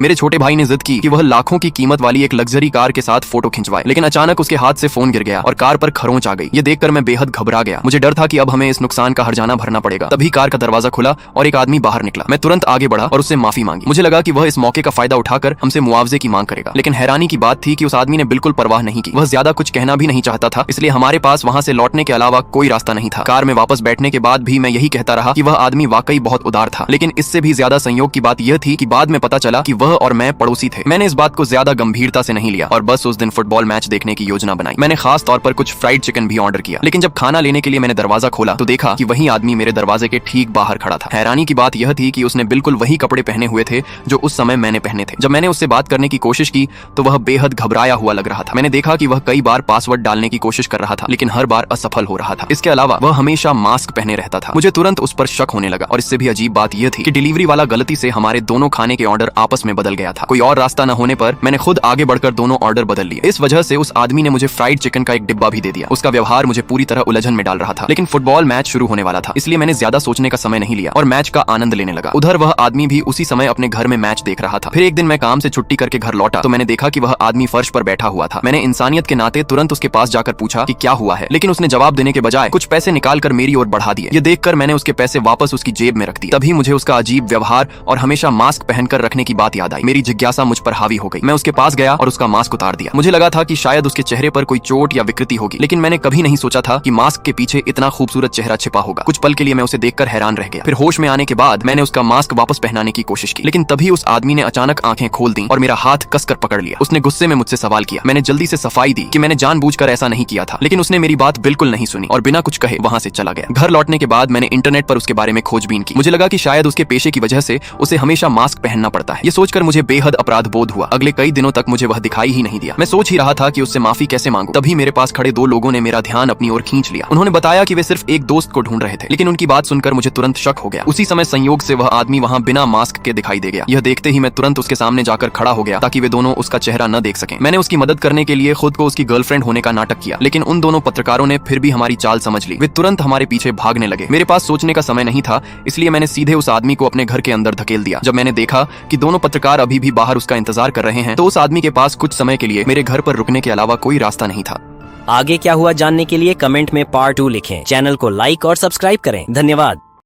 मेरे छोटे भाई ने जिद की कि वह लाखों की कीमत वाली एक लग्जरी कार के साथ फोटो खिंचवाए, लेकिन अचानक उसके हाथ से फोन गिर गया और कार पर खरोंच आ गई। ये देखकर मैं बेहद घबरा गया। मुझे डर था कि अब हमें इस नुकसान का हर्जाना भरना पड़ेगा। तभी कार का दरवाजा खुला और एक आदमी बाहर निकला। मैं तुरंत आगे बढ़ा और उससे माफी मांगी। मुझे लगा कि वह इस मौके का फायदा उठाकर हमसे मुआवजे की मांग करेगा, लेकिन हैरानी की बात थी कि उस आदमी ने बिल्कुल परवाह नहीं की। वह ज्यादा कुछ कहना भी नहीं चाहता था, इसलिए हमारे पास वहां से लौटने के अलावा कोई रास्ता नहीं था। कार में वापस बैठने के बाद भी मैं यही कहता रहा कि वह आदमी वाकई बहुत उदार था, लेकिन इससे भी ज्यादा संयोग की बात यह थी कि बाद में पता चला कि वह और मैं पड़ोसी थे। मैंने इस बात को ज्यादा गंभीरता से नहीं लिया और बस उस दिन फुटबॉल मैच देखने की योजना बनाई। मैंने खास तौर पर कुछ फ्राइड चिकन भी ऑर्डर किया, लेकिन जब खाना लेने के लिए मैंने दरवाजा खोला तो देखा कि वही आदमी मेरे दरवाजे के ठीक बाहर खड़ा था। हैरानी की बात यह थी कि उसने बिल्कुल वही कपड़े पहने हुए थे जो उस समय मैंने पहने थे। जब मैंने उससे बात करने की कोशिश की तो वह बेहद घबराया हुआ लग रहा था। मैंने देखा कि वह कई बार पासवर्ड डालने की कोशिश कर रहा था, लेकिन हर बार असफल हो रहा था। इसके अलावा वह हमेशा मास्क पहने रहता था। मुझे तुरंत उस पर शक होने लगा और इससे भी अजीब बात यह थी कि डिलीवरी वाला गलती से हमारे दोनों खाने के ऑर्डर आपस में बदल गया था। कोई और रास्ता न होने पर मैंने खुद आगे बढ़कर दोनों ऑर्डर बदल लिए। इस वजह से उस आदमी ने मुझे फ्राइड चिकन का एक डिब्बा भी दे दिया। उसका व्यवहार मुझे पूरी तरह उलझन में डाल रहा था, लेकिन फुटबॉल मैच शुरू होने वाला था, इसलिए मैंने ज्यादा सोचने का समय नहीं लिया और मैच का आनंद लेने लगा। उधर वह आदमी भी उसी समय अपने घर में मैच देख रहा था। फिर एक दिन मैं काम से छुट्टी करके घर लौटा तो मैंने देखा कि वह आदमी फर्श पर बैठा हुआ था। मैंने इंसानियत के नाते तुरंत उसके पास जाकर पूछा कि क्या हुआ है, लेकिन उसने जवाब देने के बजाय कुछ पैसे निकालकर मेरी ओर बढ़ा दिए। ये देखकर मैंने उसके पैसे वापस उसकी जेब में रख दिए। तभी मुझे उसका अजीब व्यवहार और हमेशा मास्क पहनकर रखने की बात याद आई। मेरी जिज्ञासा मुझ पर हावी हो गई। मैं उसके पास गया और उसका मास्क उतार दिया। मुझे लगा था कि शायद उसके चेहरे पर कोई चोट या विकृति होगी, लेकिन मैंने कभी नहीं सोचा था कि मास्क के पीछे इतना खूबसूरत चेहरा छिपा होगा। कुछ पल के लिए मैं उसे देखकर हैरान रह गया। फिर होश में आने के बाद मैंने उसका मास्क वापस पहनाने की कोशिश की, लेकिन तभी उस आदमी ने अचानक आंखें खोल दी और मेरा हाथ कसकर पकड़ लिया। उसने गुस्से में मुझसे सवाल किया। मैंने जल्दी से सफाई दी कि मैंने जानबूझकर ऐसा नहीं किया था, लेकिन उसने मेरी बात बिल्कुल नहीं सुनी और बिना कुछ कहे वहां से चला गया। घर लौटने के बाद मैंने इंटरनेट पर उसके बारे में खोजबीन की। मुझे लगा कि शायद उसके पेशे की वजह से उसे हमेशा मास्क पहनना पड़ता है। ये सोचकर मुझे बेहद अपराध बोध हुआ। अगले कई दिनों तक मुझे वह दिखाई ही नहीं दिया। मैं सोच ही रहा था कि उससे माफी कैसे मांगूं। तभी मेरे पास खड़े दो लोगों ने मेरा ध्यान अपनी ओर खींच लिया। उन्होंने बताया कि वे सिर्फ एक दोस्त को ढूंढ रहे थे, लेकिन उनकी बात सुनकर मुझे तुरंत शक हो गया। उसी समय संयोग से वह आदमी वहां बिना मास्क के दिखाई दे गया। यह देखते ही मैं तुरंत उसके सामने जाकर खड़ा हो गया ताकि वे दोनों उसका चेहरा न देख सकें। मैंने उसकी मदद करने के लिए खुद को उसकी गर्लफ्रेंड होने का नाटक किया, लेकिन उन दोनों पत्रकारों ने फिर भी हमारी चाल समझ ली। वे तुरंत हमारे पीछे भागने लगे। मेरे पास सोचने का समय नहीं था, इसलिए मैंने सीधे उस आदमी को अपने घर के अंदर धकेल दिया। जब मैंने देखा कि दोनों पत्रकार अभी भी बाहर उसका इंतजार कर रहे हैं तो उस आदमी के पास कुछ समय के लिए मेरे घर पर रुकने के अलावा कोई रास्ता नहीं था। आगे क्या हुआ जानने के लिए कमेंट में पार्ट 2 लिखें। चैनल को लाइक और सब्सक्राइब करें। धन्यवाद।